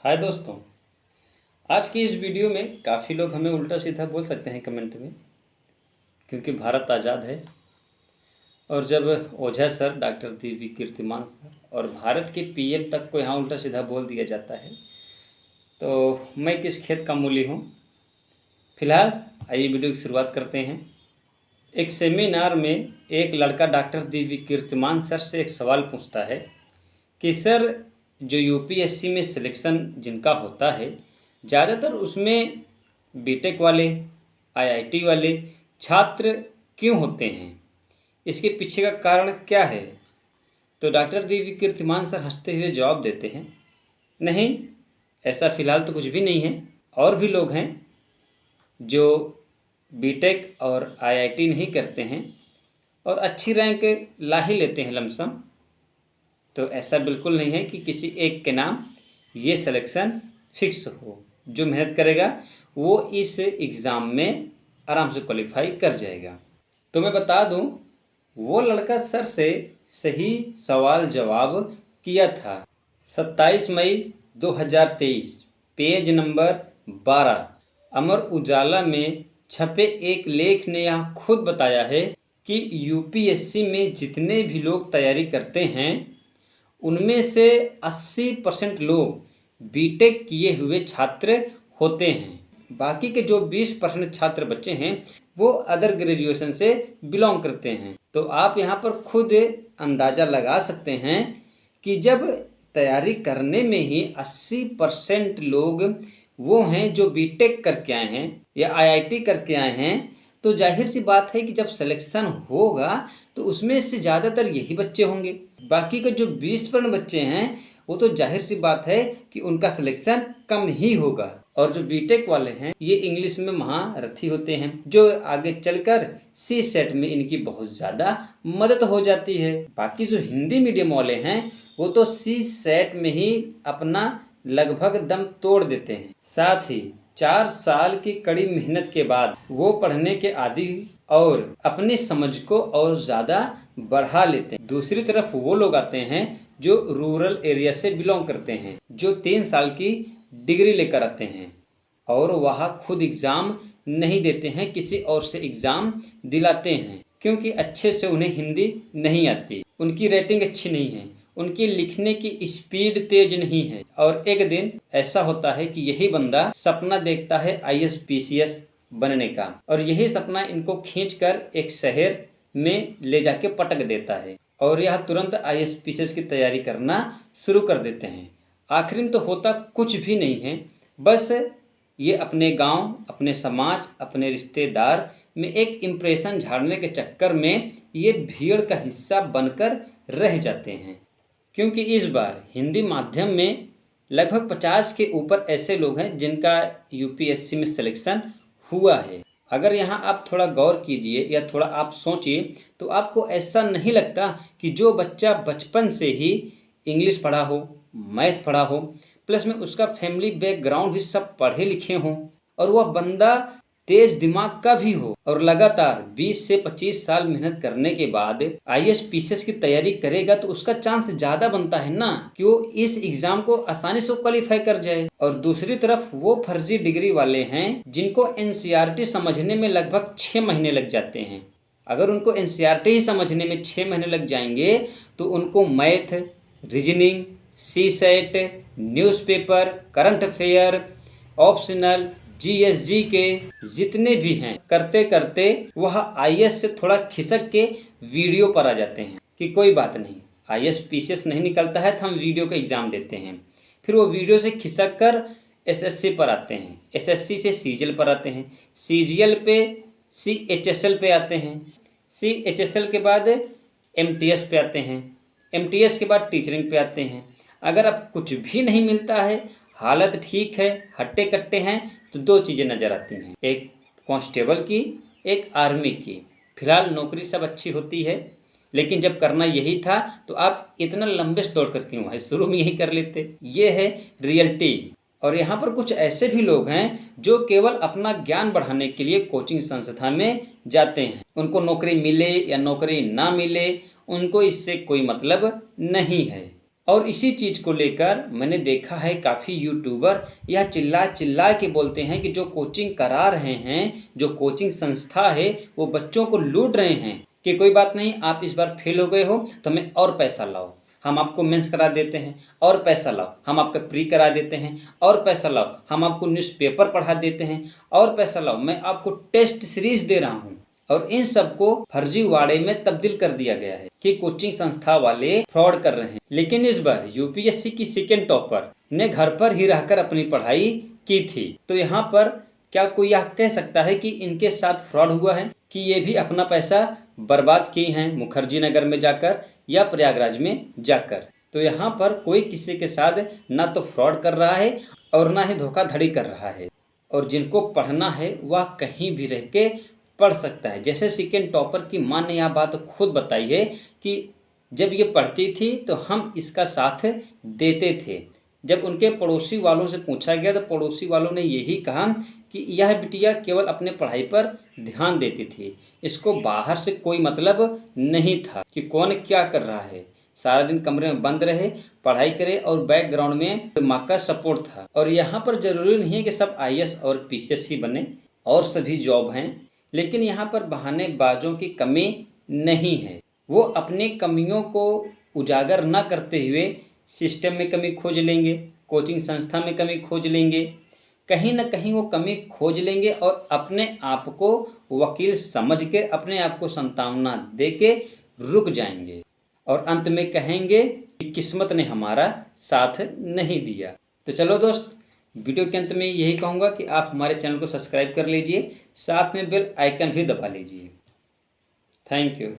हाय दोस्तों। आज की इस वीडियो में काफ़ी लोग हमें उल्टा सीधा बोल सकते हैं कमेंट में, क्योंकि भारत आज़ाद है। और जब ओझा सर, डॉक्टर दीवी कीर्तिमान सर और भारत के पीएम तक को यहाँ उल्टा सीधा बोल दिया जाता है, तो मैं किस खेत का मूली हूँ। फिलहाल आइए वीडियो की शुरुआत करते हैं। एक सेमिनार में एक लड़का डॉक्टर दीवी कीर्तिमान सर से एक सवाल पूछता है कि सर, जो यूपीएससी में सिलेक्शन जिनका होता है, ज़्यादातर उसमें बीटेक वाले, आईआईटी वाले छात्र क्यों होते हैं? इसके पीछे का कारण क्या है? तो डॉक्टर देवी कीर्तिमान सर हंसते हुए जवाब देते हैं, नहीं, ऐसा फ़िलहाल तो कुछ भी नहीं है। और भी लोग हैं जो बीटेक और आईआईटी नहीं करते हैं और अच्छी रैंक ला ही लेते हैं लमसम। तो ऐसा बिल्कुल नहीं है कि किसी एक के नाम ये सिलेक्शन फिक्स हो। जो मेहनत करेगा वो इस एग्ज़ाम में आराम से क्वालिफाई कर जाएगा। तो मैं बता दूं, वो लड़का सर से सही सवाल जवाब किया था 27 मई 2023, पेज नंबर 12। अमर उजाला में छपे एक लेख ने यह खुद बताया है कि यूपीएससी में जितने भी लोग तैयारी करते हैं उनमें से 80% लोग बीटेक किए हुए छात्र होते हैं। बाकी के जो 20% छात्र बच्चे हैं वो अदर ग्रेजुएशन से बिलोंग करते हैं। तो आप यहाँ पर खुद अंदाज़ा लगा सकते हैं कि जब तैयारी करने में ही 80% लोग वो हैं जो बीटेक करके आए हैं या आईआईटी करके आए हैं, तो जाहिर सी बात है कि जब सिलेक्शन होगा तो उसमें से ज़्यादातर यही बच्चे होंगे। बाकी के जो 20% बच्चे हैं वो तो जाहिर सी बात है कि उनका सिलेक्शन कम ही होगा। और जो बीटेक वाले हैं ये इंग्लिश में महारथी होते हैं, जो आगे चलकर सी सेट में इनकी बहुत ज़्यादा मदद हो जाती है। बाकी जो हिंदी मीडियम वाले हैं वो तो सी सेट में ही अपना लगभग दम तोड़ देते हैं। साथ ही 4 साल की कड़ी मेहनत के बाद वो पढ़ने के आदी और अपनी समझ को और ज़्यादा बढ़ा लेते हैं। दूसरी तरफ वो लोग आते हैं जो रूरल एरिया से बिलोंग करते हैं, जो 3 साल की डिग्री लेकर आते हैं और वहाँ खुद एग्ज़ाम नहीं देते हैं, किसी और से एग्ज़ाम दिलाते हैं, क्योंकि अच्छे से उन्हें हिंदी नहीं आती, उनकी रेटिंग अच्छी नहीं है, उनकी लिखने की स्पीड तेज नहीं है। और एक दिन ऐसा होता है कि यही बंदा सपना देखता है आईएएस पीसीएस बनने का, और यही सपना इनको खींचकर एक शहर में ले जाके पटक देता है और यह तुरंत आईएएस पीसीएस की तैयारी करना शुरू कर देते हैं। आखिर में तो होता कुछ भी नहीं है, बस ये अपने गांव, अपने समाज, अपने रिश्तेदार में एक इम्प्रेशन झाड़ने के चक्कर में ये भीड़ का हिस्सा बनकर रह जाते हैं। क्योंकि इस बार हिंदी माध्यम में लगभग 50 के ऊपर ऐसे लोग हैं जिनका यूपीएससी में सिलेक्शन हुआ है। अगर यहाँ आप थोड़ा गौर कीजिए या थोड़ा आप सोचिए तो आपको ऐसा नहीं लगता कि जो बच्चा बचपन से ही इंग्लिश पढ़ा हो, मैथ पढ़ा हो, प्लस में उसका फैमिली बैकग्राउंड भी सब पढ़े लिखे हों और वह बंदा तेज दिमाग का भी हो और लगातार 20 से 25 साल मेहनत करने के बाद आईएएस पीसीएस की तैयारी करेगा, तो उसका चांस ज़्यादा बनता है ना कि वो इस एग्ज़ाम को आसानी से क्वालिफाई कर जाए। और दूसरी तरफ वो फर्जी डिग्री वाले हैं जिनको एनसीईआरटी समझने में लगभग 6 महीने लग जाते हैं। अगर उनको एनसीईआरटी ही समझने में 6 महीने लग जाएंगे तो उनको math, reasoning, C set, newspaper, current affair, optional, GSG के जितने भी हैं करते करते वह आईएएस से थोड़ा खिसक के वीडियो पर आ जाते हैं कि कोई बात नहीं, आईएएस पीसीएस नहीं निकलता है तो हम वीडियो का एग्ज़ाम देते हैं। फिर वो वीडियो से खिसक कर एसएससी पर आते हैं, एसएससी से सीजीएल पर आते हैं, सीजीएल पे सीएचएसएल पे आते हैं, सीएचएसएल के बाद एमटीएस पे आते हैं, एमटीएस के बाद टीचरिंग पे आते हैं। अगर अब कुछ भी नहीं मिलता है, हालत ठीक है, हट्टे कट्टे हैं, तो 2 चीज़ें नज़र आती हैं, एक कांस्टेबल की, एक आर्मी की। फिलहाल नौकरी सब अच्छी होती है, लेकिन जब करना यही था तो आप इतना लंबे से दौड़ कर क्यों आए, शुरू में यही कर लेते। ये है रियलिटी। और यहाँ पर कुछ ऐसे भी लोग हैं जो केवल अपना ज्ञान बढ़ाने के लिए कोचिंग संस्था में जाते हैं। उनको नौकरी मिले या नौकरी ना मिले, उनको इससे कोई मतलब नहीं है। और इसी चीज़ को लेकर मैंने देखा है काफ़ी यूट्यूबर यह चिल्ला चिल्ला के बोलते हैं कि जो कोचिंग करा रहे हैं, जो कोचिंग संस्था है, वो बच्चों को लूट रहे हैं कि कोई बात नहीं, आप इस बार फेल हो गए हो तो हमें और पैसा लाओ, हम आपको मेंस करा देते हैं, और पैसा लाओ, हम आपका प्री करा देते हैं, और पैसा लाओ, हम आपको न्यूज़पेपर पढ़ा देते हैं, और पैसा लाओ, मैं आपको टेस्ट सीरीज दे रहा हूँ। और इन सबको फर्जीवाड़े में तब्दील कर दिया गया है कि कोचिंग संस्था वाले फ्रॉड कर रहे हैं। लेकिन इस बार यूपीएससी की सेकेंड टॉपर ने घर पर ही रहकर अपनी पढ़ाई की थी, तो यहाँ पर क्या कोई यह कह सकता है कि इनके साथ फ्रॉड हुआ है, कि ये भी अपना पैसा बर्बाद किए हैं मुखर्जी नगर में जाकर या प्रयागराज में जाकर। तो यहाँ पर कोई किसी के साथ ना तो फ्रॉड कर रहा है और ना ही धोखाधड़ी कर रहा है, और जिनको पढ़ना है वह कहीं भी रह के पढ़ सकता है। जैसे सेकेंड टॉपर की माँ ने यह बात खुद बताई है कि जब ये पढ़ती थी तो हम इसका साथ देते थे। जब उनके पड़ोसी वालों से पूछा गया तो पड़ोसी वालों ने यही कहा कि यह बिटिया केवल अपने पढ़ाई पर ध्यान देती थी, इसको बाहर से कोई मतलब नहीं था कि कौन क्या कर रहा है। सारा दिन कमरे में बंद रहे, पढ़ाई करे, और बैकग्राउंड में माँ का सपोर्ट था। और यहाँ पर ज़रूरी नहीं है कि सब आईएएस और पीसीएस ही बने, और सभी जॉब हैं, लेकिन यहाँ पर बहानेबाजों की कमी नहीं है। वो अपनी कमियों को उजागर न करते हुए सिस्टम में कमी खोज लेंगे, कोचिंग संस्था में कमी खोज लेंगे, कहीं ना कहीं वो कमी खोज लेंगे और अपने आप को वकील समझ के अपने आप को सांत्वना दे के रुक जाएंगे, और अंत में कहेंगे कि किस्मत ने हमारा साथ नहीं दिया। तो चलो दोस्त, वीडियो के अंत में यही कहूँगा कि आप हमारे चैनल को सब्सक्राइब कर लीजिए, साथ में बेल आइकन भी दबा लीजिए। Thank you.